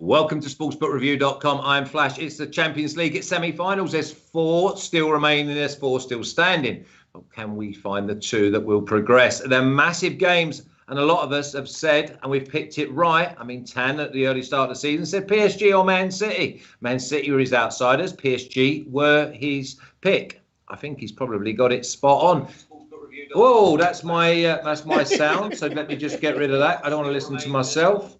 Welcome to sportsbookreview.com. I'm Flash. It's the Champions League. It's semi-finals. There's 4 still remaining. There's 4 still standing. But can we find the 2 that will progress? They're massive games. And a lot of us have said, and we've picked it right. I mean, Tan at the early start of the season said PSG or Man City. Man City were his outsiders. PSG were his pick. I think he's probably got it spot on. Whoa, that's my sound. So let me just get rid of that. I don't want to listen to myself.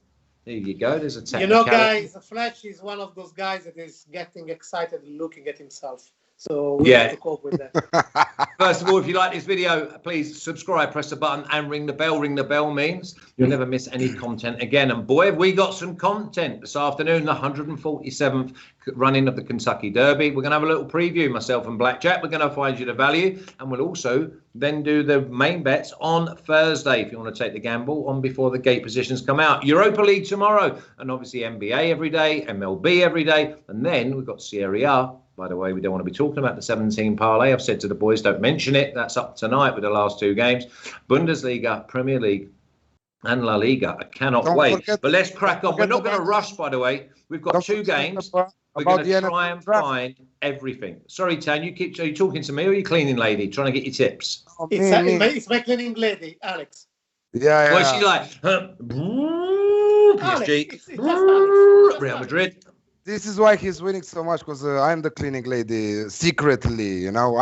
There you go. There's a technicality. You know, guys, Flash is one of those guys that is getting excited and looking at himself. So we have to cope with that. First of all, if you like this video, please subscribe, press the button and ring the bell. Ring the bell means you'll never miss any content again. And boy, have we got some content this afternoon, the 147th running of the Kentucky Derby. We're going to have a little preview, myself and Blackjack. We're going to find you the value, and we'll also then do the main bets on Thursday if you want to take the gamble on before the gate positions come out. Europa League tomorrow, and obviously NBA every day, MLB every day, and then we've got Serie A. By the way, we don't want to be talking about the 17 parlay. I've said to the boys, don't mention it. That's up tonight with the last 2 games. Bundesliga, Premier League, and La Liga. I cannot wait. But let's crack on. We're not going to rush, by the way. We've got 2 games. We're going to try and find everything. Sorry, Tan, are you talking to me or are you cleaning lady? Trying to get your tips? It's my cleaning lady, Alex. Yeah. What's she like? PSG, Real Madrid. This is why he's winning so much, because I'm the cleaning lady secretly. You know,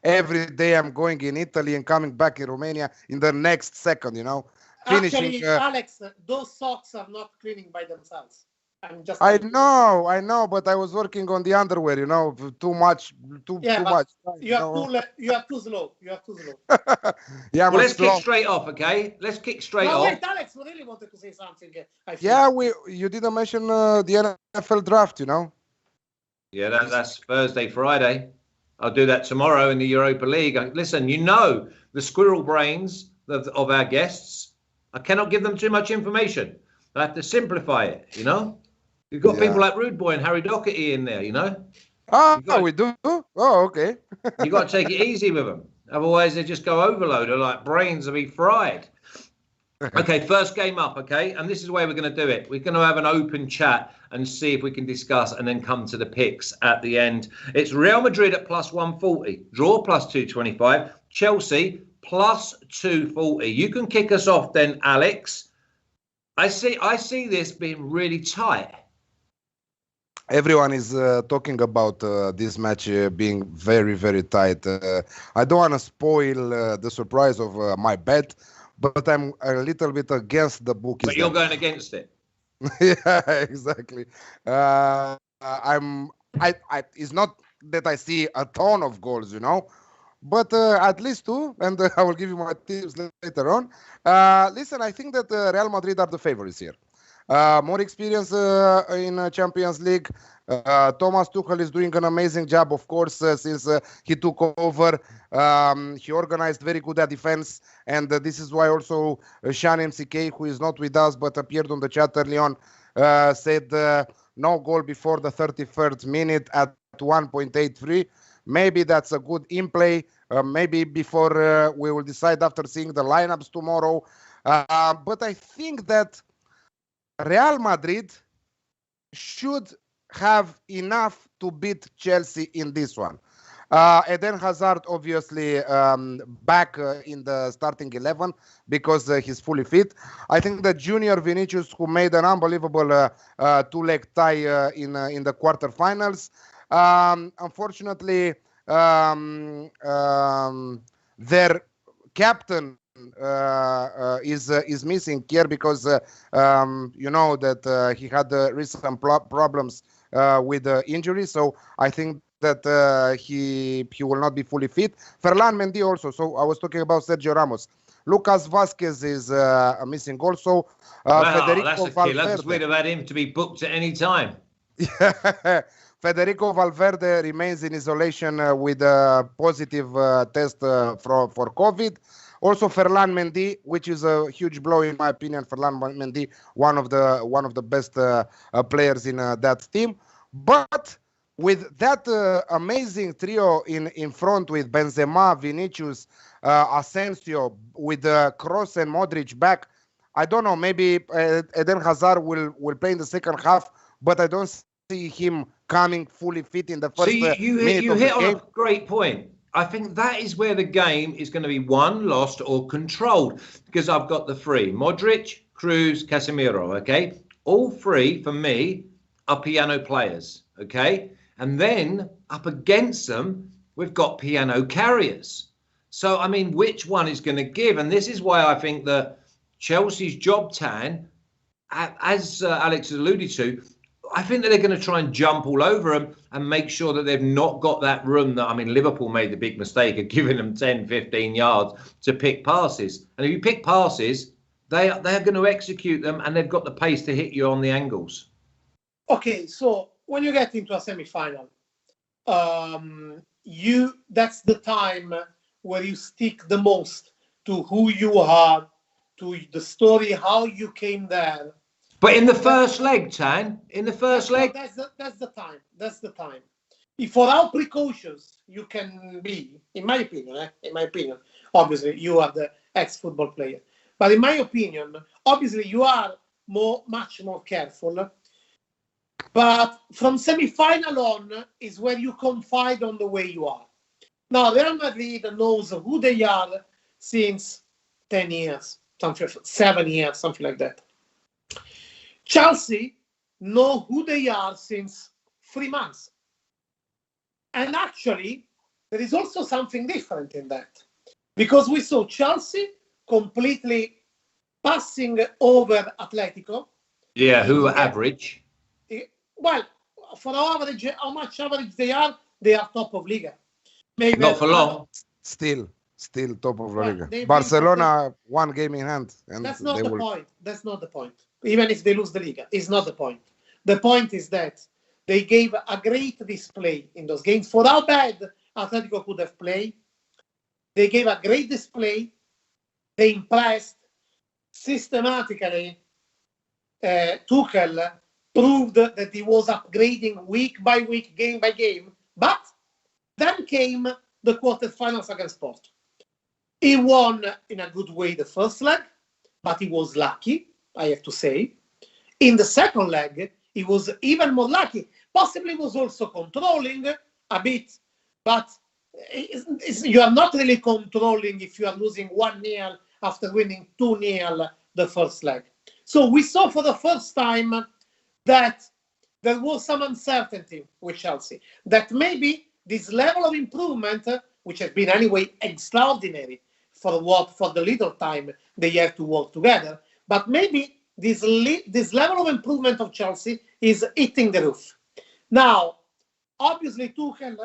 every day I'm going in Italy and coming back in Romania in the next second. You know, finishing. Actually, Alex, those socks are not cleaning by themselves. I know, but I was working on the underwear. You know, too much. You are too slow. Yeah, well, let's kick straight off, okay? Let's kick straight off. Wait, Alex, we really wanted to say something. You didn't mention the NFL draft, you know? Yeah, that's Thursday, Friday. I'll do that tomorrow in the Europa League. Listen, you know the squirrel brains of our guests. I cannot give them too much information. I have to simplify it, you know? You've got people like Rude Boy and Harry Doherty in there, you know? We do? Oh, okay. You got to take it easy with them. Otherwise, they just go overload. They're like brains will be fried. Okay, first game up, okay? And this is the way we're going to do it. We're going to have an open chat and see if we can discuss and then come to the picks at the end. It's Real Madrid at plus 140, draw plus 225, Chelsea plus 240. You can kick us off then, Alex. I see this being really tight. Everyone is talking about this match being very, very tight. I don't want to spoil the surprise of my bet, but I'm a little bit against the bookies. But you're going against it. Yeah, exactly. It's not that I see a ton of goals, you know, but at least 2, and I will give you my tips later on. Listen, I think that Real Madrid are the favorites here. More experience in Champions League. Thomas Tuchel is doing an amazing job, of course, since he took over. He organized very good at defense, and this is why also Sean MCK, who is not with us but appeared on the chat early on, said no goal before the 33rd minute at 1.83. Maybe that's a good in-play. Maybe before we will decide after seeing the lineups tomorrow. But I think that Real Madrid should have enough to beat Chelsea in this one. Eden Hazard, obviously, back in the starting 11 because he's fully fit. I think that Junior Vinicius, who made an unbelievable 2-leg tie in the quarterfinals. Unfortunately, their captain is missing here because you know that he had recent problems with injury. So I think that he will not be fully fit. Ferland Mendy also. So I was talking about Sergio Ramos. Lucas Vasquez is missing also. Federico that's a killer. That's weird about him to be booked at any time. Federico Valverde remains in isolation with a positive test for COVID. Also, Ferland Mendy, which is a huge blow in my opinion. Ferland Mendy, one of the best players in that team. But with that amazing trio in front with Benzema, Vinicius, Asensio, with Kroos and Modric back, I don't know. Maybe Eden Hazard will play in the second half, but I don't see him coming fully fit in the first minute you of the hit on game. a great point. I think that is where the game is going to be won, lost, or controlled, because I've got the three: Modric, Kroos, Casemiro. Okay, all three for me are piano players. Okay, and then up against them, we've got piano carriers. So I mean, which one is going to give? And this is why I think that Chelsea's job, Tan, as Alex alluded to, I think that they're going to try and jump all over them and make sure that they've not got that room that, I mean, Liverpool made the big mistake of giving them 10, 15 yards to pick passes. And if you pick passes, they're going to execute them, and they've got the pace to hit you on the angles. Okay, so when you get into a semi-final, that's the time where you stick the most to who you are, to the story, how you came there. But in the first leg, Tan, in the first leg, that's the time. That's the time. If for how precocious you can be, in my opinion, obviously you are the ex-football player, but in my opinion, obviously you are much more careful. But from semi-final on is where you confide on the way you are. Now Real Madrid knows who they are since 10 years, 7 years, something like that. Chelsea know who they are since 3 months. And actually, there is also something different in that. Because we saw Chelsea completely passing over Atletico. Yeah, who are average. Well, for how much average they are top of Liga. Maybe not for long. Still top of La Liga. Barcelona, one game in hand. And that's not the point. That's not the point. Even if they lose the Liga, it's not the point. The point is that they gave a great display in those games. For how bad Atletico could have played, they gave a great display. They impressed systematically. Tuchel proved that he was upgrading week by week, game by game. But then came the quarterfinals against Porto. He won in a good way the first leg, but he was lucky, I have to say. In the second leg, he was even more lucky. Possibly was also controlling a bit, but you are not really controlling if you are losing 1-0 after winning 2-0 the first leg. So we saw for the first time that there was some uncertainty with Chelsea, that maybe this level of improvement, which has been anyway extraordinary for the little time they have to work together, but maybe this level of improvement of Chelsea is hitting the roof. Now, obviously, Tuchel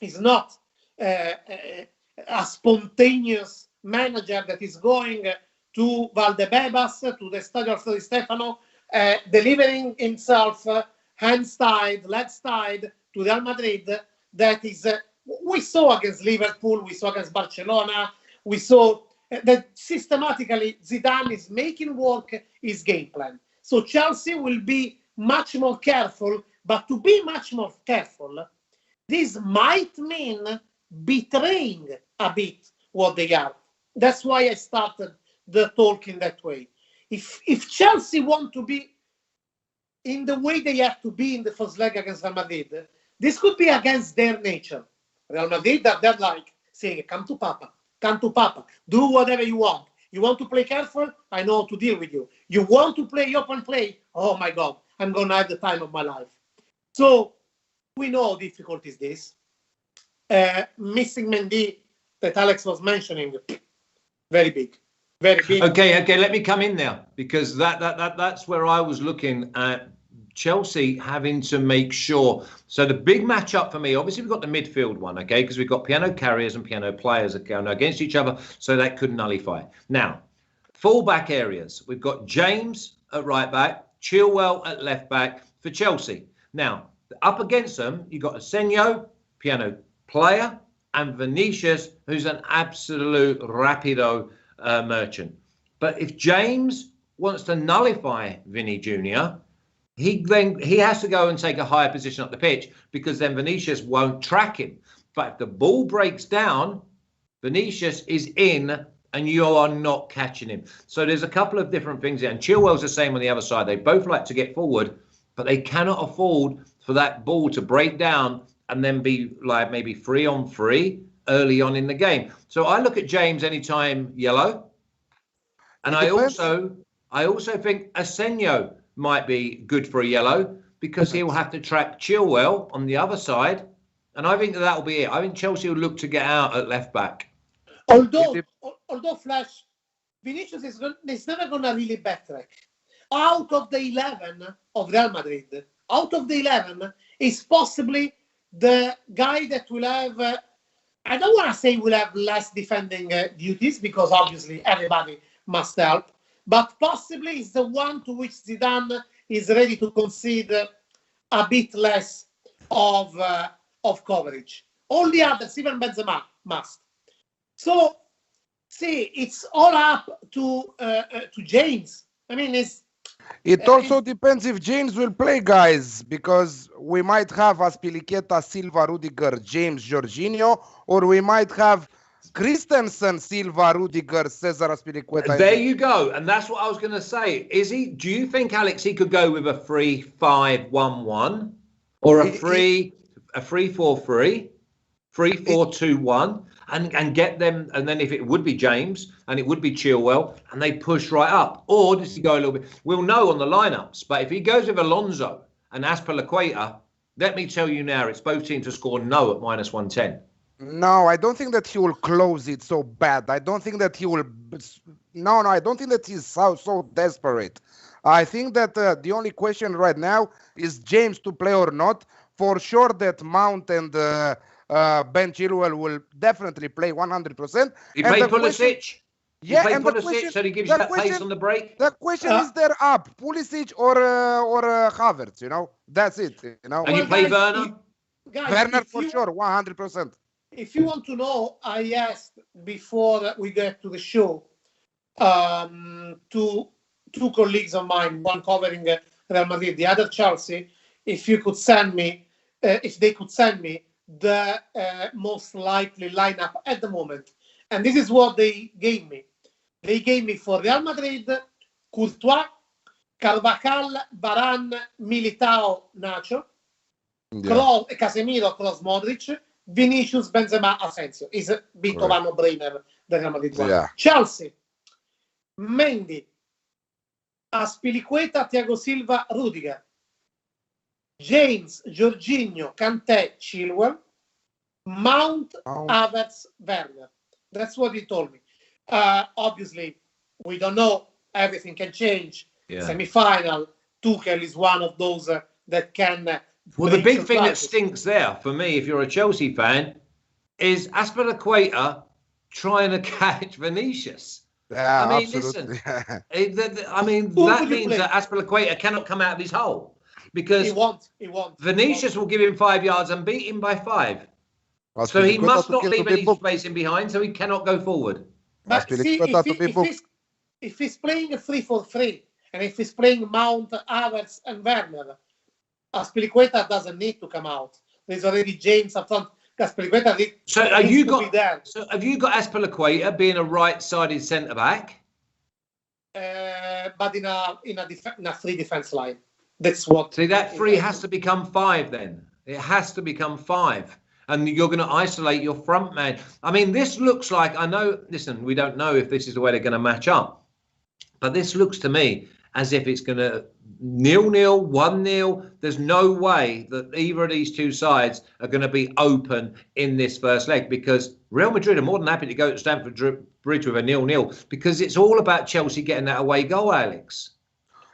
is not a spontaneous manager that is going to Valdebebas, to the Stadio Di Stefano, delivering himself hands tied, legs tied to Real Madrid. That is, we saw against Liverpool, we saw against Barcelona, we saw that systematically Zidane is making work his game plan. So Chelsea will be much more careful, but to be much more careful, this might mean betraying a bit what they are. That's why I started the talk in that way. If Chelsea want to be in the way they have to be in the first leg against Real Madrid, this could be against their nature. Real Madrid, they're like saying, come to Papa, do whatever you want. You want to play careful? I know how to deal with you. You want to play open play? Oh my God, I'm going to have the time of my life. So we know how difficult is this. Missing Mendy that Alex was mentioning, very big. Very big. Okay, let me come in now, because that's where I was looking at Chelsea having to make sure. So the big matchup for me, obviously we've got the midfield one, okay, because we've got piano carriers and piano players that go against each other, so that could nullify. Now, full-back areas, we've got James at right back, Chilwell at left back for Chelsea. Now, up against them, you've got Asenio, piano player, and Vinicius, who's an absolute rapido merchant. But if James wants to nullify Vinny Jr., he has to go and take a higher position up the pitch, because then Vinicius won't track him. But if the ball breaks down, Vinicius is in and you are not catching him. So there's a couple of different things there. And Chilwell's the same on the other side. They both like to get forward, but they cannot afford for that ball to break down and then be like maybe 3-on-3 early on in the game. So I look at James anytime yellow. And I also think Asenio might be good for a yellow because he'll have to track Chilwell on the other side. And I think that'll be it. I think Chelsea will look to get out at left back. Although Flash, Vinicius is never going to really backtrack. Out of the 11 of Real Madrid, is possibly the guy that will have, I don't want to say will have less defending duties, because obviously everybody must help, but possibly is the one to which Zidane is ready to concede a bit less of coverage. All the others, even Benzema, must. So, see, it's all up to James. I mean, it also depends if James will play, guys, because we might have Azpilicueta, Silva, Rudiger, James, Jorginho, or we might have Christensen, Silva, Rudiger, Cesar, Azpilicueta. There you go, and that's what I was going to say. Do you think, Alex, he could go with a 3-5-1-1 or a 3-4-3, 3-4-2-1? And get them, and then if it would be James and it would be Chilwell, and they push right up, or does he go a little bit? We'll know on the lineups, but if he goes with Alonso and Azpilicueta, let me tell you now, it's both teams to score no at -110. No, I don't think that he will close it so bad. I don't think that he will. No, I don't think that he's so desperate. I think that the only question right now is James to play or not. For sure that Mount and Ben Chilwell will definitely play 100%. He played Pulisic. Yeah, he and played Pulisic, so he gives you that pace on the break. The question is, they're up Pulisic or Havertz. That's it. And you play Werner. Werner for sure, 100%. If you want to know, I asked before we get to the show, two colleagues of mine, one covering Real Madrid, the other Chelsea, if they could send me the most likely lineup at the moment. And this is what they gave me. They gave me for Real Madrid, Courtois, Carvajal, Varane, Militao, Nacho, Casemiro, Kroos, Modric, Vinicius, Benzema, Asensio. Is a bit of a no-brainer, the Real Madrid one. Yeah. Chelsea, Mendy, Azpilicueta, Thiago Silva, Rudiger, James, Jorginho, Kanté, Chilwell, Mount, Havertz, Werner. That's what he told me. Obviously, we don't know. Everything can change. Yeah. Semifinal, Tuchel is one of those that can... well, the big thing that stinks there, for me, if you're a Chelsea fan, is Azpilicueta trying to catch Vinicius. Yeah, I mean, absolutely. Listen, that means that Azpilicueta cannot come out of his hole. Because he won't. Vinicius will give him 5 yards and beat him by 5. So he must not leave any space in behind, so he cannot go forward. But see, if he's playing a 3-4-3, and if he's playing Mount, Havertz, and Werner, Azpilicueta doesn't need to come out. There's already James up front. Azpilicueta needs to be there. So have you got Azpilicueta being a right-sided centre-back? But in a 3 defence line. That's what. See, that 3 has to become 5 then. It has to become 5. And you're going to isolate your front man. I mean, this looks like, I know, listen, we don't know if this is the way they're going to match up. But this looks to me as if it's going to 0-0, 1-0. There's no way that either of these two sides are going to be open in this first leg, because Real Madrid are more than happy to go to Stamford Bridge with a 0-0, because it's all about Chelsea getting that away goal, Alex.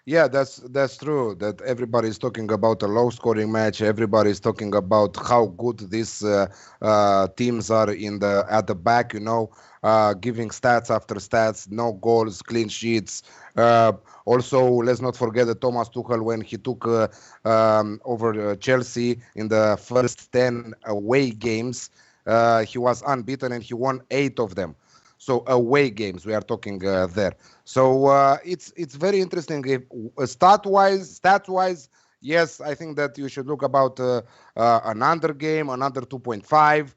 Yeah, that's true. That everybody's talking about a low-scoring match. Everybody's talking about how good these teams are at the back. Giving stats after stats, no goals, clean sheets. Also, let's not forget that Thomas Tuchel, when he took over Chelsea in the first 10 away games, he was unbeaten and he won 8 of them. So away games, we are talking there. So it's very interesting. If stats-wise, yes, I think that you should look about another game, another 2.5,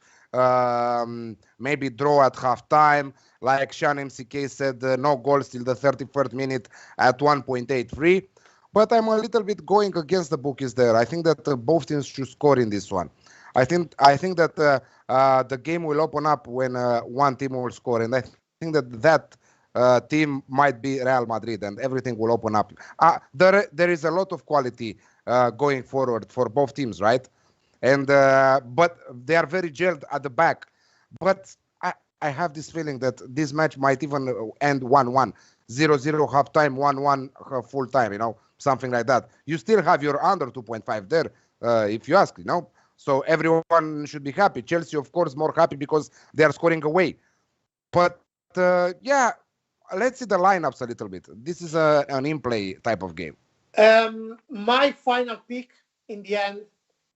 maybe draw at halftime. like Sean MCK said, no goals till the 31st minute at 1.83. But I'm a little bit going against the bookies there. I think that both teams should score in this one. I think that the game will open up when one team will score, and I think that team might be Real Madrid, and everything will open up. There is a lot of quality going forward for both teams, right? And but they are very gelled at the back. But I have this feeling that this match might even end 1-1, 0-0 half-time, 1-1 full-time, you know, something like that. You still have your under 2.5 there, if you ask, you know. So everyone should be happy. Chelsea, of course, more happy because they are scoring away. But, yeah, let's see the lineups a little bit. This is an in-play type of game. My final pick in the end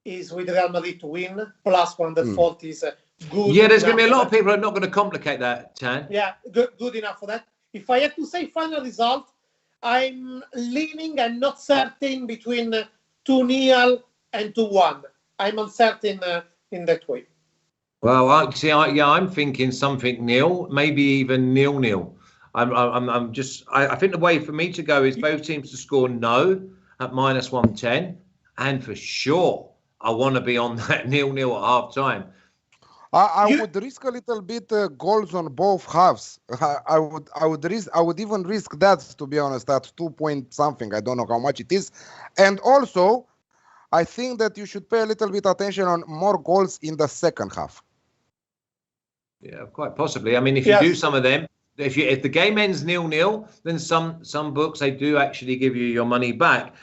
is with Real Madrid to win, plus 140 is good. Yeah, there's going to be a lot of people who are not going to complicate that, Tan. Yeah, good enough for that. If I had to say final result, I'm leaning and not certain between 2-0 and 2-1. I'm uncertain in that way. Well, I'm thinking something nil, maybe even 0-0. I think the way for me to go is both teams to score no at -110, and for sure I want to be on that 0-0 at half time. I would risk a little bit goals on both halves. I would even risk that, to be honest, at 2 point something. I don't know how much it is. And also, I think that you should pay a little bit attention on more goals in the second half. Yeah, quite possibly. I mean, if you do some of them, if the game ends 0-0, then some books, they do actually give you your money back.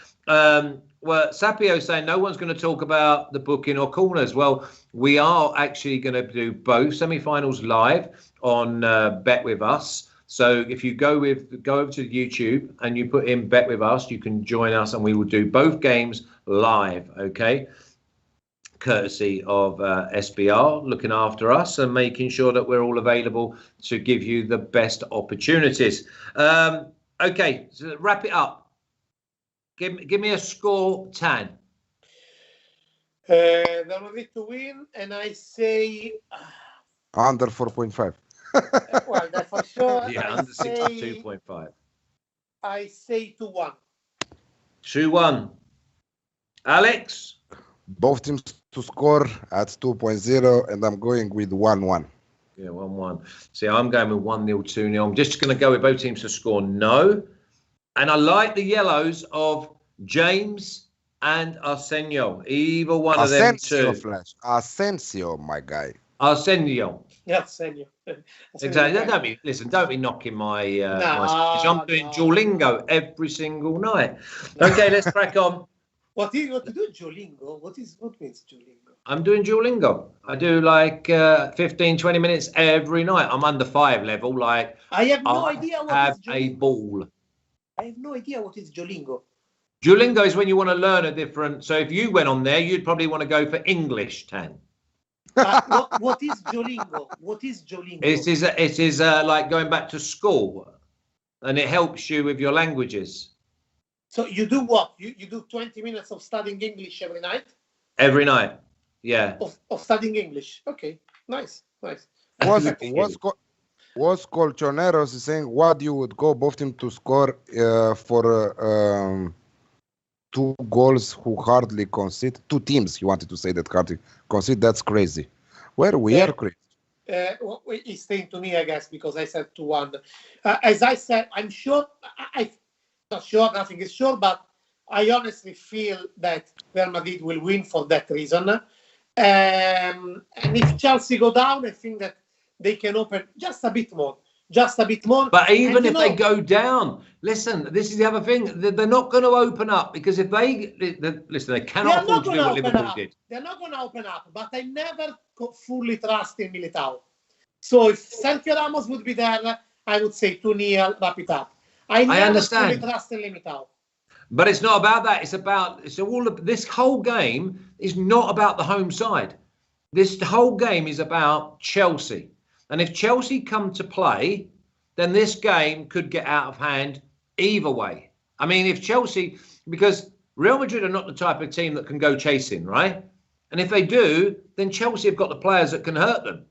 Well, Sapio saying no one's going to talk about the booking or corners. Well, we are actually going to do both semi-finals live on Bet With Us. So if you go over to YouTube and you put in Bet With Us, you can join us and we will do both games live. Okay, courtesy of SBR looking after us and making sure that we're all available to give you the best opportunities. Okay, so wrap it up. Give me a score, Tan. Real Madrid to win, and I say under 4.5. Well, that's for sure. Yeah, under 62.5. I say 2-1. 2-1. Alex? Both teams to score at 2.0, and I'm going with 1-1. Yeah, 1-1. See, I'm going with 1-0, 2-0. I'm just going to go with both teams to score no. And I like the yellows of James and Arsenio. Either one of them two. Flash. Asensio, my guy. Yeah, Arsenio. Exactly. Don't be knocking my. I'm doing Duolingo every single night. Okay, let's crack on. What do you do, Duolingo? What means Duolingo? I'm doing Duolingo. I do like 15, 20 minutes every night. I'm under 5 level. Like I have no idea what is Duolingo. A ball. I have no idea what is Duolingo. Duolingo is when you want to learn a different. So if you went on there, you'd probably want to go for English, Tan. What is Duolingo? What is Duolingo? It is like going back to school, and it helps you with your languages. So you do what? You do 20 minutes of studying English every night? Every night, yeah. Of studying English. Okay, nice. Was Colchoneros is saying what you would go both teams to score for 2 goals who hardly concede. 2 teams, he wanted to say that hardly concede. That's crazy. Where we are crazy. Well, he's saying to me, I guess, because I said 2-1. As I said, I'm sure. I'm not sure. Nothing is sure, but I honestly feel that Real Madrid will win for that reason. And if Chelsea go down, I think that they can open just a bit more. But even if they go down, listen, this is the other thing. They're not going to open up because if they cannot afford to do what Liverpool did. They're not going to open up, but I never fully trust in Militao. So if Sergio Ramos would be there, I would say 2-0, wrap it up. I understand. Fully trust in Militao. But it's not about that. It's about this whole game is not about the home side. This whole game is about Chelsea. And if Chelsea come to play, then this game could get out of hand either way. I mean, if Chelsea, because Real Madrid are not the type of team that can go chasing, right? And if they do, then Chelsea have got the players that can hurt them.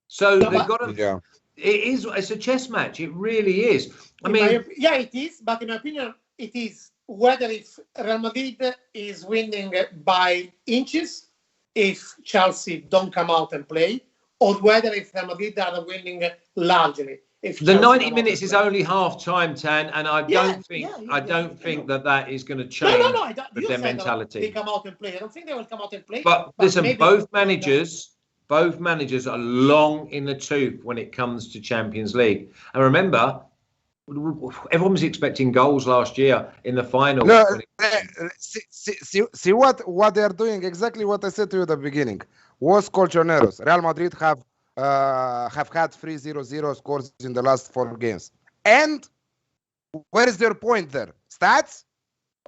So they've got to. Yeah. It's a chess match. It really is. Yeah, it is. But in my opinion, it is whether if Real Madrid is winning by inches, if Chelsea don't come out and play, or whether if Real Madrid are winning largely. If the Chelsea 90 minutes is only half time, Tan, and I don't think that is going to change their mentality. They come out and play. I don't think they will come out and play. But listen, both managers are long in the tooth when it comes to Champions League. And remember, everyone was expecting goals last year in the final. No, see what they are doing. Exactly what I said to you at the beginning. Was colchoneros. Real Madrid have had 3-0-0 scores in the last 4 games. And where is their point there? Stats?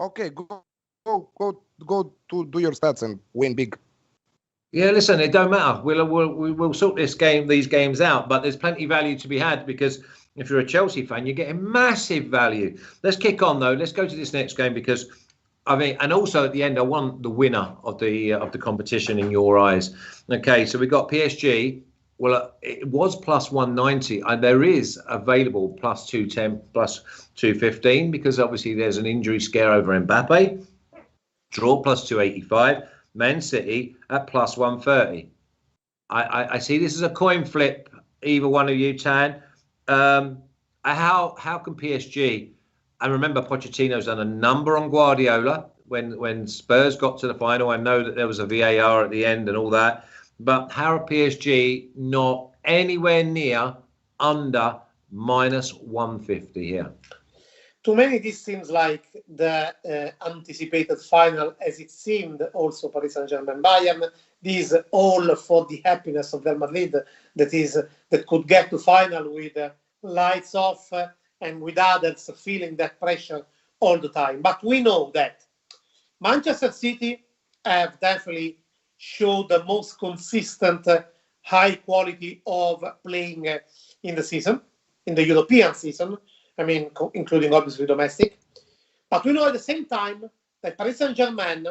Okay, go to do your stats and win big. Yeah, listen, it don't matter. We'll sort these games out, but there's plenty of value to be had because if you're a Chelsea fan, you're getting massive value. Let's kick on though. Let's go to this next game because and also at the end, I want the winner of the competition in your eyes. Okay, so we got PSG. Well, it was plus 190, and there is available plus 210, plus 215 because obviously there's an injury scare over Mbappe. Draw plus 285. Man City at plus 130. I see this as a coin flip. Either one of you, Tan. How can PSG? And remember, Pochettino's done a number on Guardiola when Spurs got to the final. I know that there was a VAR at the end and all that. But how are PSG not anywhere near under minus 150 here? To many, this seems like the anticipated final, as it seemed also Paris Saint-Germain Bayern. This all for the happiness of Real Madrid that could get to final with lights off and with others feeling that pressure all the time. But we know that Manchester City have definitely showed the most consistent high quality of playing in the season, in the European season. I mean, including obviously domestic. But we know at the same time that Paris Saint-Germain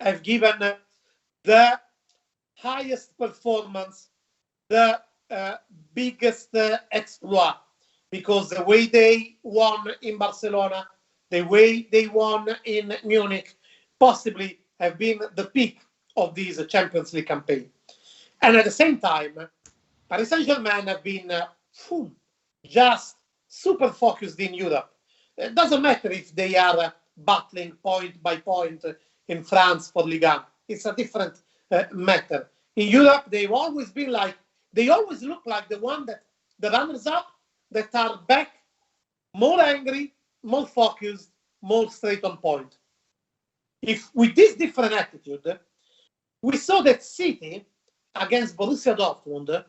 have given the highest performance, the biggest exploit, because the way they won in Barcelona, the way they won in Munich, possibly have been the peak of this Champions League campaign. And at the same time, Paris Saint-Germain have been just super focused in Europe. It doesn't matter if they are battling point by point in France for Ligue 1. It's a different matter. In Europe, they've always been like, they always look like the runners-up that are back, more angry, more focused, more straight on point. If with this different attitude, we saw that City against Borussia Dortmund,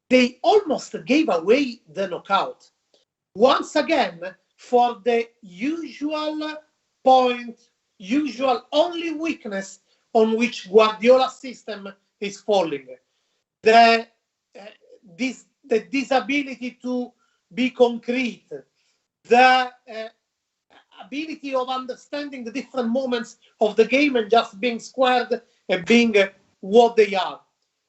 they almost gave away the knockout. Once again, for the usual point, usual only weakness on which Guardiola's system is falling. The disability to be concrete, the ability of understanding the different moments of the game and just being squared and being what they are.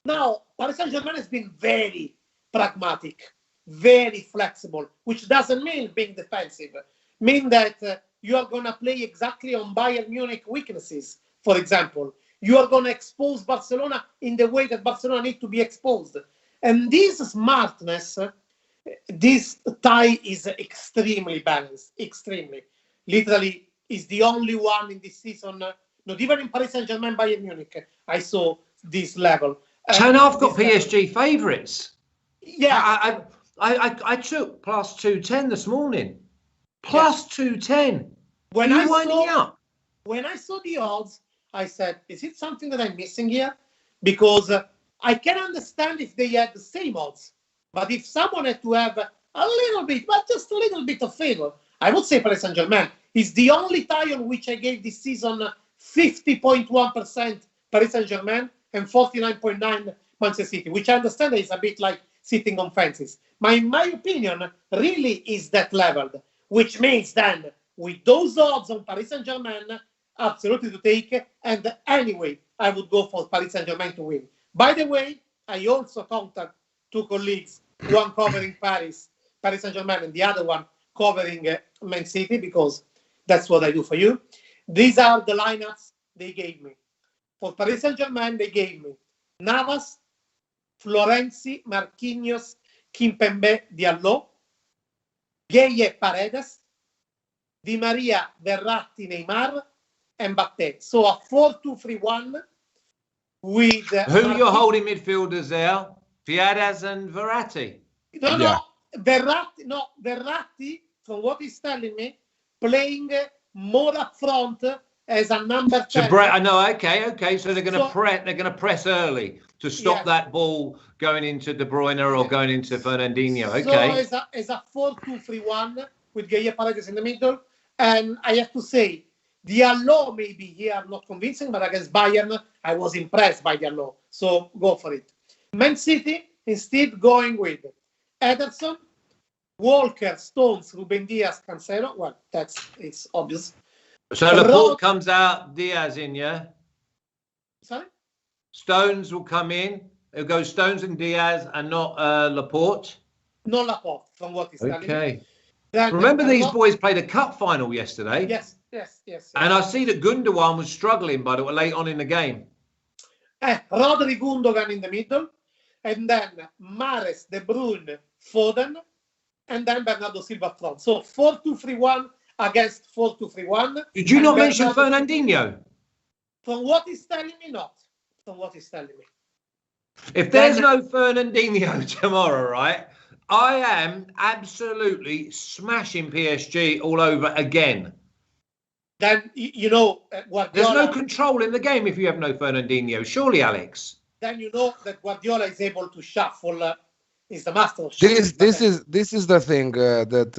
Now, Paris Saint-Germain has been very pragmatic, very flexible, which doesn't mean being defensive. Mean that you are going to play exactly on Bayern Munich weaknesses, for example. You are going to expose Barcelona in the way that Barcelona needs to be exposed. And this smartness, this tie is extremely balanced, extremely. Literally, is the only one in this season, not even in Paris Saint-Germain, Bayern Munich, I saw this level. And I've got PSG favourites. Yeah. I took plus 210 this morning. Plus 210. When I saw the odds, I said, is it something that I'm missing here? Because I can understand if they had the same odds. But if someone had to have a little bit, but just a little bit of favor, I would say Paris Saint-Germain is the only tie on which I gave this season 50.1% Paris Saint-Germain and 49.9% Manchester City, which I understand is a bit like sitting on fences. In my opinion, really is that leveled, which means then with those odds on Paris Saint-Germain, absolutely to take. And anyway, I would go for Paris Saint-Germain to win. By the way, I also contact 2 colleagues one covering Paris Saint-Germain, and the other one covering Man City, because that's what I do for you. These are the lineups they gave me. For Paris Saint-Germain, they gave me Navas, Florenzi, Marquinhos, Kimpembe, Diallo, Gueye, Paredes, Di Maria, Verratti, Neymar, and Mbappé. So a 4-2-3-1 with... Who you're holding midfielders there? Piadas and Verratti. No, Verratti, from what he's telling me, playing more up front as a number 10. I know. Okay. So they're going to press. They're going to press early to stop that ball going into De Bruyne or going into Fernandinho. Okay. So as a 4-2-3-1 with Gueye, Paredes in the middle, and I have to say, Diallo maybe here not convincing, but against Bayern, I was impressed by Diallo. So go for it. Man City instead going with Ederson, Walker, Stones, Ruben Diaz, Cancelo. Well, it's obvious. So Laporte comes out, Diaz in, yeah? Sorry? Stones will come in. It'll go Stones and Diaz and not Laporte? No Laporte, from what he's telling me. Okay. Remember these boys played a cup final yesterday? Yes. And I see that Gundogan was struggling, by the way, late on in the game. Rodri, Gundogan in the middle. And then Mahrez, De Bruyne, Foden. And then Bernardo Silva front. So 4-2-3-1 against 4-2-3-1. Did you not mention Fernandinho? From what he's telling me, not. From what he's telling me. If there's no Fernandinho tomorrow, right, I am absolutely smashing PSG all over again. Then, Guardiola... There's no control in the game if you have no Fernandinho. Surely, Alex? Then you know that Guardiola is able to shuffle... Is the master of shuffle. This is the thing that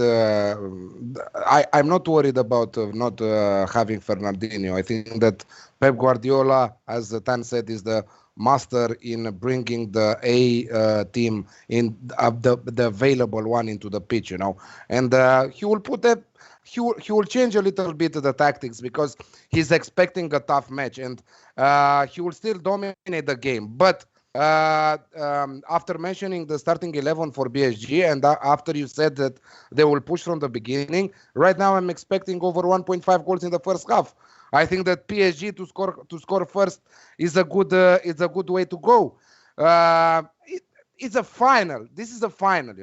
I'm not worried about not having Fernandinho. I think that Pep Guardiola, as Tan said, is the master in bringing the A team in the available one into the pitch, and he will put that. He will change a little bit the tactics because he's expecting a tough match, and he will still dominate the game. But after mentioning the starting 11 for PSG, and after you said that they will push from the beginning, right now I'm expecting over 1.5 goals in the first half. I think that PSG to score first is a good way to go. It's a final. This is a final.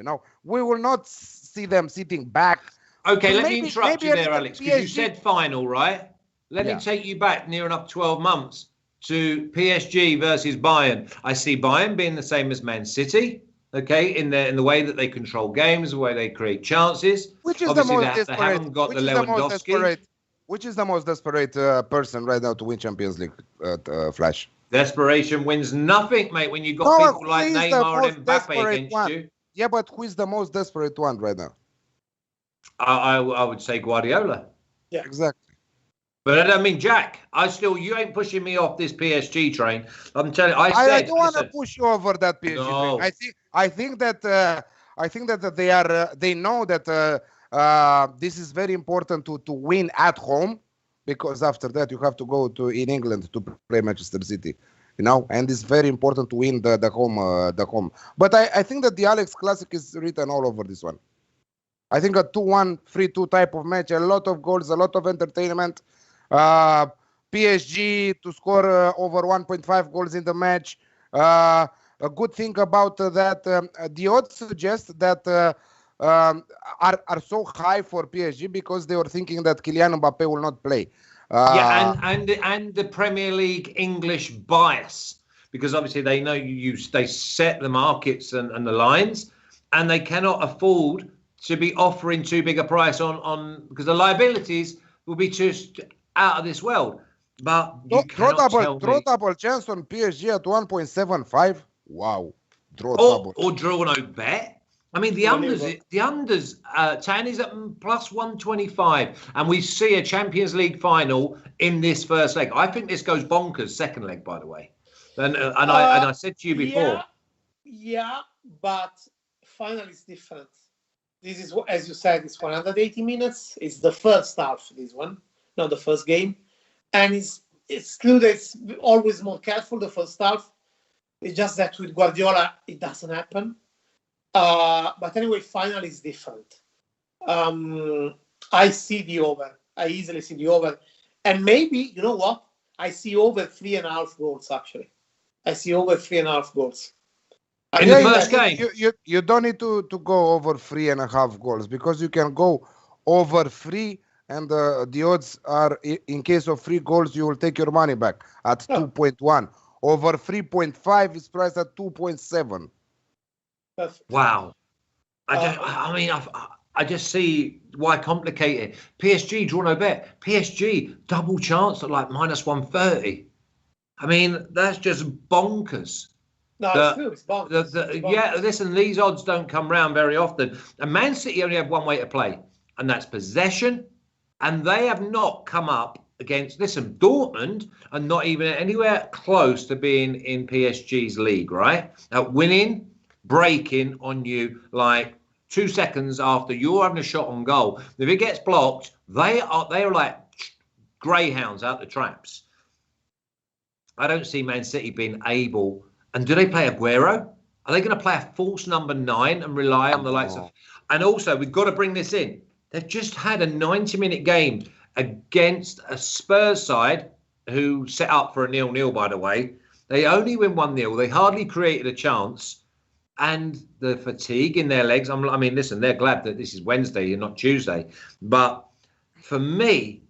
We will not see them sitting back. Okay, let me interrupt you there, Alex, because you said final, right? Let me take you back near enough 12 months to PSG versus Bayern. I see Bayern being the same as Man City, okay, in the way that they control games, the way they create chances. Which is obviously the most desperate? They haven't got the Lewandowski. Which is the most desperate person right now to win Champions League, Flash? Desperation wins nothing, mate, when you've got people like Neymar and Mbappe against you. Yeah, but who is the most desperate one right now? I would say Guardiola. Yeah, exactly. But I mean, Jack, you ain't pushing me off this PSG train. I'm telling you, I don't want to push you over that PSG train. I think that they know that this is very important to win at home, because after that you have to go in England to play Manchester City, and it's very important to win the home. But I think that the Alex Classic is written all over this one. I think a 2-1, 3-2 type of match, a lot of goals, a lot of entertainment. PSG to score over 1.5 goals in the match. A good thing about that, the odds suggest that are so high for PSG because they were thinking that Kylian Mbappé will not play. And the Premier League English bias, because obviously they know they set the markets and the lines, and they cannot afford to be offering too big a price on because the liabilities will be just out of this world. But draw double chance on PSG at 1.75. Wow. Or draw no bet. I mean, the unders, Tan is at plus 125, and we see a Champions League final in this first leg. I think this goes bonkers second leg, by the way. And I said to you before. Yeah, but final is different. This is, as you said, it's 180 minutes. It's the first half, this one, not the first game. And it's true that it's always more careful, the first half. It's just that with Guardiola, it doesn't happen. But anyway, final is different. I see the over. I easily see the over. And maybe, you know what? I see over 3.5 goals, actually. I see over 3.5 goals. In the first game? You don't need to go over 3.5 goals, because you can go over 3, and the odds are, in case of 3 goals, you will take your money back at 2.1. Over 3.5 is priced at 2.7. Wow. I just see why complicate it. PSG, draw no bet. PSG, double chance at like -130. I mean, that's just bonkers. No, it's true. It's bonkers. Yeah, listen, these odds don't come round very often. And Man City only have one way to play, and that's possession. And they have not come up against, listen, Dortmund are not even anywhere close to being in PSG's league, right? Winning, breaking on you like 2 seconds after you're having a shot on goal. If it gets blocked, they are like greyhounds out the traps. I don't see Man City being able. And do they play Aguero? Are they going to play a false number 9 and rely on the likes of? And also, we've got to bring this in. They've just had a 90-minute game against a Spurs side who set up for a 0-0, by the way. They only win 1-0. They hardly created a chance. And the fatigue in their legs. I mean, listen, they're glad that this is Wednesday and not Tuesday. But for me,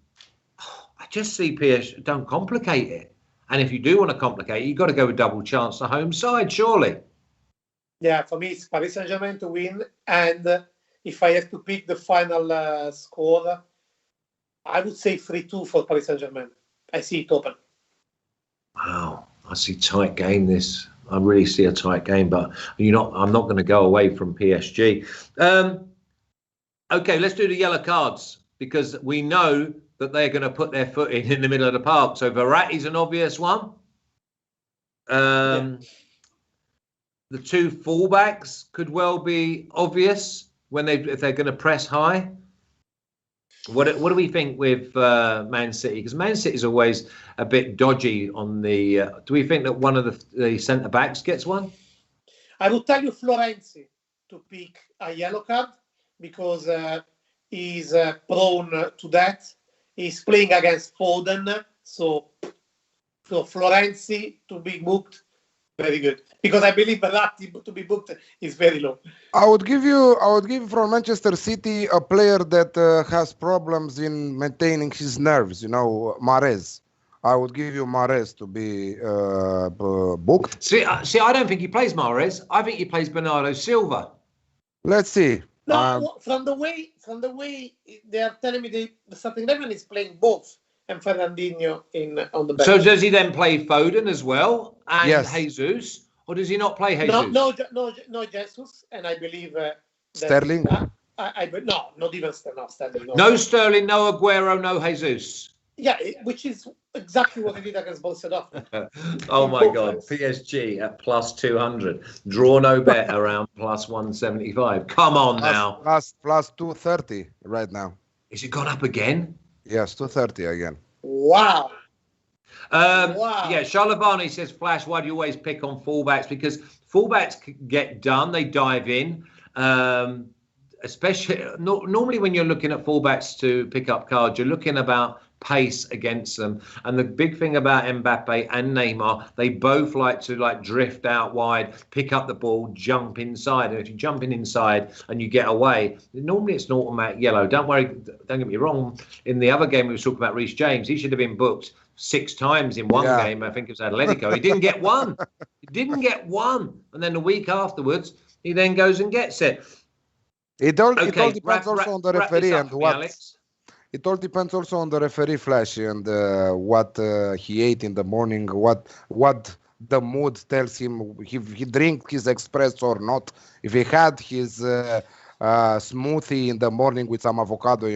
I just see PSG, don't complicate it. And if you do want to complicate it, you've got to go with double chance the home side, surely. Yeah, for me, it's Paris Saint-Germain to win. And if I have to pick the final score, I would say 3-2 for Paris Saint-Germain. I see it open. Wow, I see tight game this. I really see a tight game, but I'm not going to go away from PSG. Okay, let's do the yellow cards, because we know that they're going to put their foot in the middle of the park. So Verratti's an obvious one. The 2 fullbacks could well be obvious if they're going to press high. What do we think with Man City? Because Man City is always a bit dodgy on the. Do we think that one of the centre backs gets one? I will tell you Florenzi to pick a yellow card, because he's prone to that. He's playing against Foden, so Florenzi to be booked, very good. Because I believe Verratti to be booked is very low. I would give from Manchester City a player that has problems in maintaining his nerves. Mahrez. I would give you Mahrez to be booked. See, I don't think he plays Mahrez. I think he plays Bernardo Silva. Let's see. No, from the way they are telling me the starting 11 is playing both, and Fernandinho on the bench. So does he then play Foden as well and yes. Jesus, or does he not play Jesus? No, Jesus, and I believe Sterling. No, not even Sterling. No Sterling, no Aguero, no Jesus. Yeah, which is exactly what they did against Borussia Dortmund. Oh my God, PSG at +200. Draw no bet around +175. Come on now. Plus 230 right now. Is it gone up again? Yes, 230 again. Wow. Yeah, Charlevani says, Flash, why do you always pick on fullbacks? Because fullbacks get done, they dive in. Especially normally when you're looking at fullbacks to pick up cards, you're looking about pace against them. And the big thing about Mbappe and Neymar, they both like to drift out wide, pick up the ball, jump inside. And if you jump inside and you get away, normally it's an automatic yellow. Don't worry, don't get me wrong. In the other game we were talking about Reece James, he should have been booked 6 times in one game. I think it was Atletico. He didn't get one. And then the week afterwards, he then goes and gets it. It all depends also on the referee and what. Alex. It all depends also on the referee, Flash, and what he ate in the morning, what the mood tells him, if he drinks his espresso or not, if he had his smoothie in the morning with some avocado,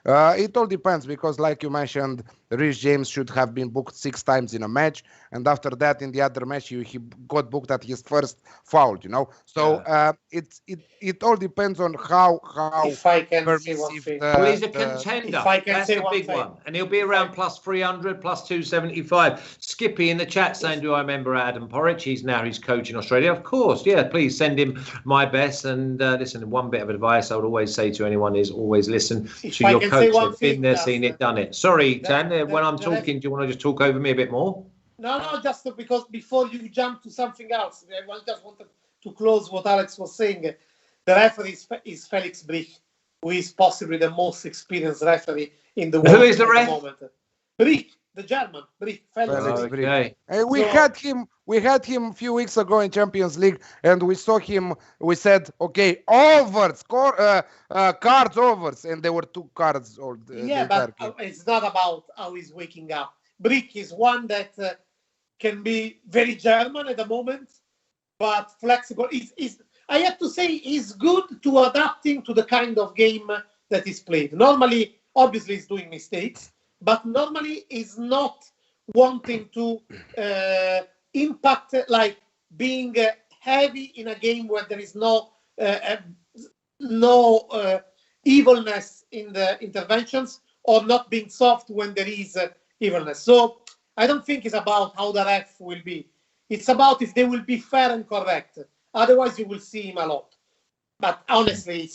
It all depends, because like you mentioned, Rhys James should have been booked 6 times in a match, and after that, in the other match, he got booked at his first foul. So it all depends on how If I can say one permissive thing. Well, he's a contender. If I can That's say the one big thing. one. And he'll be around plus 300, plus 275. Skippy in the chat saying, do I remember Adam Porridge? He's coach in Australia. Of course, yeah, please send him my best. And listen, one bit of advice I would always say to anyone is always listen to your coach. They've been there, seen it, done it. Sorry, Tan, when I'm talking, do you want to just talk over me a bit more? No, just because before you jump to something else, I just wanted to close what Alex was saying. The referee is Felix Brich, who is possibly the most experienced referee in the world. Who is the ref? Moment. Brich, the German. Brich, Felix Brich. Okay. We had him a few weeks ago in Champions League, and we saw him. We said, okay, overs, cards overs, and there were 2 cards. But it's not about how he's waking up. Brich is one that can be very German at the moment, but flexible. I have to say, he's good to adapting to the kind of game that is played. Normally, obviously, he's doing mistakes, but normally he's not wanting to impact, like being heavy in a game where there is no evilness in the interventions, or not being soft when there is evilness. So I don't think it's about how the ref will be. It's about if they will be fair and correct. Otherwise, you will see him a lot. But honestly,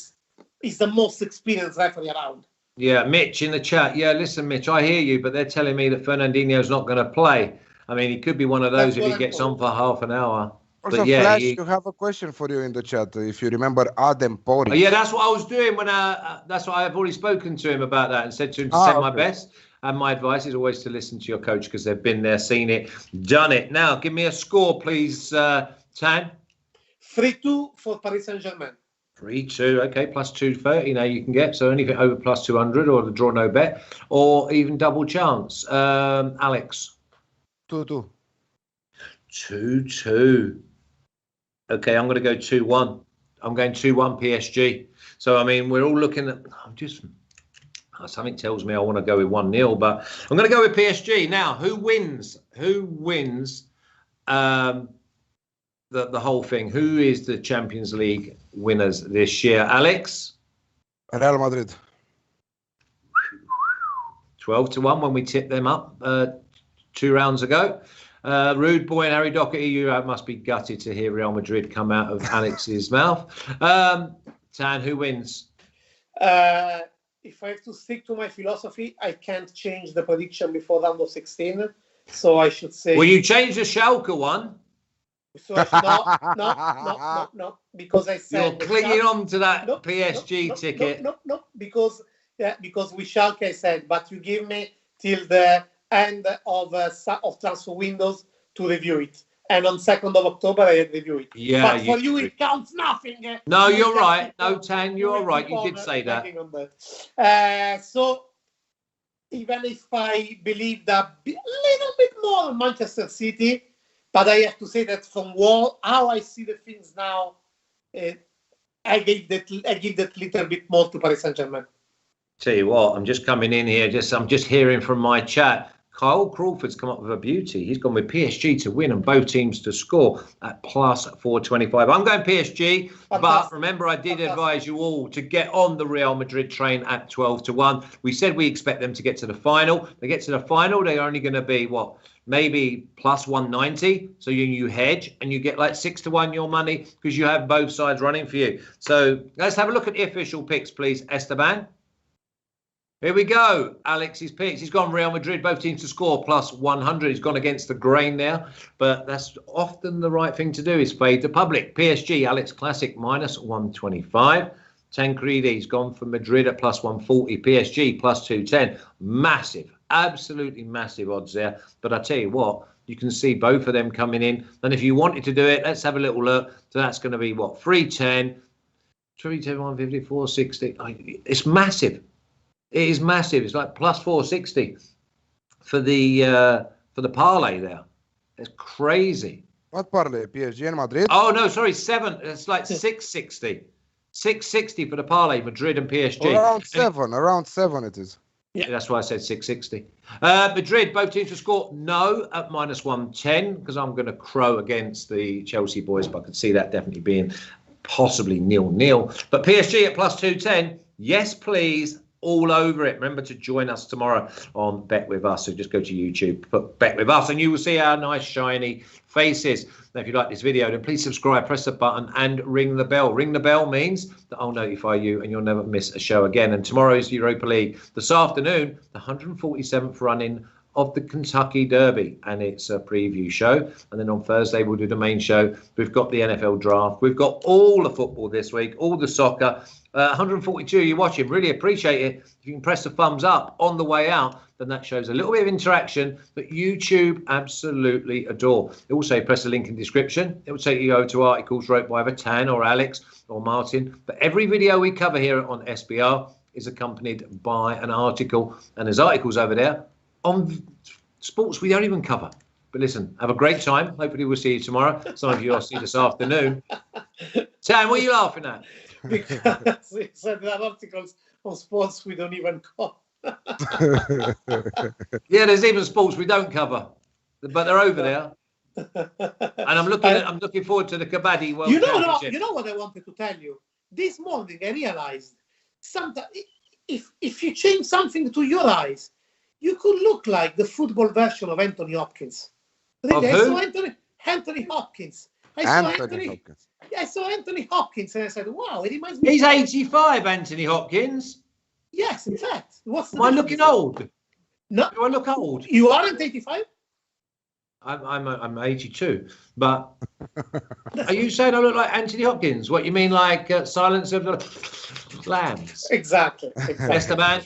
he's the most experienced referee around. Yeah, Mitch in the chat. Yeah, listen, Mitch, I hear you, but they're telling me that Fernandinho's not going to play. I mean, he could be one of those if he gets on for half an hour. Also, but yeah, Flash, you have a question for you in the chat. If you remember Adam Porridge. Yeah, that's what I was doing when that's what I've already spoken to him about that and said to him to send my best. And my advice is always to listen to your coach because they've been there, seen it, done it. Now, give me a score, please, Tan. 3-2 for Paris Saint-Germain. 3-2, okay, plus 230 now you can get. So anything over plus 200 or the draw no bet or even double chance. Alex? 2-2. 2-2. Okay, I'm going to go 2-1. I'm going 2-1 PSG. So, I mean, we're all looking at... something tells me I want to go with 1-0, but I'm going to go with PSG. Now, who wins? Who wins the whole thing? Who is the Champions League winners this year? Alex? Real Madrid. 12-1 when we tipped them up 2 rounds ago. Rude Boy and Harry Doherty, you must be gutted to hear Real Madrid come out of Alex's mouth. Tan, who wins? If I have to stick to my philosophy, I can't change the prediction before round of 16. So I should say... Will you change the Schalke one? So no, because I said... You're clinging on to that PSG ticket. No, because with Schalke I said, but you give me till the end of transfer windows to review it. And on 2nd of October, I review it. Yeah, but for you, it counts nothing. No, you're right. No, Tan, you're right. You did say that. So even if I believe that a little bit more on Manchester City, but I have to say that from how I see the things now, I give that little bit more to Paris Saint-Germain. Tell you what, I'm just coming in here. I'm just hearing from my chat. Kyle Crawford's come up with a beauty. He's gone with PSG to win and both teams to score at plus 425. I'm going PSG, but remember I did advise you all to get on the Real Madrid train at 12-1. We said we expect them to get to the final. They get to the final, they're only going to be, maybe plus 190. So you hedge and you get like 6-1 your money because you have both sides running for you. So let's have a look at the official picks, please, Esteban. Here we go. Alex's picks. He's gone Real Madrid, both teams to score plus 100. He's gone against the grain there, but that's often the right thing to do is fade the public. PSG, Alex Classic, minus 125. Tancredi, he's gone for Madrid at plus 140. PSG, plus 210. Massive, absolutely massive odds there. But I tell you what, you can see both of them coming in. And if you wanted to do it, let's have a little look. So that's going to be 310, 150, 460. It's massive. It is massive. It's like plus 460 for the parlay there. It's crazy. What parlay? PSG and Madrid? Oh no, sorry, 7. It's like 660. 660 for the parlay, Madrid and PSG. Around 7 it is. Yeah. That's why I said 660. Madrid, both teams to score no at -110 because I'm going to crow against the Chelsea boys, but I could see that definitely being possibly 0-0. But PSG at +210, yes, please. All over it. Remember to join us tomorrow on Bet With Us. So just go to YouTube, put Bet With Us, and you will see our nice shiny faces. Now, if you like this video, then please subscribe, press the button, and ring the bell. Ring the bell means that I'll notify you, and you'll never miss a show again. And tomorrow's Europa League. This afternoon, the 147th running of the Kentucky Derby, and it's a preview show. And then on Thursday, we'll do the main show. We've got the NFL draft. We've got all the football this week, all the soccer. 142 you're watching, really appreciate it. If you can press the thumbs up on the way out, then that shows a little bit of interaction that YouTube absolutely adore. Also, press the link in the description. It will take you over to articles wrote by either Tan or Alex or Martin. But every video we cover here on SBR is accompanied by an article, and there's articles over there on sports we don't even cover. But listen, have a great time. Hopefully we'll see you tomorrow. Some of you I'll see this afternoon. Tan, what are you laughing at? Because he said there are articles on sports we don't even cover. Yeah, there's even sports we don't cover, but they're over there. And I'm looking forward to the Kabaddi World Championship. You know what I wanted to tell you? This morning I realized sometimes if you change something to your eyes, you could look like the football version of Anthony Hopkins. Really, Of who? I saw Anthony Hopkins. I saw Anthony Hopkins and I said, wow, it reminds me. He's 85, Anthony Hopkins. Yes, in fact. What's the Am I looking old? No. Do I look old? You aren't 85? I'm 82. But are you saying I look like Anthony Hopkins? What you mean, like Silence of the Lambs? Exactly. That's the man.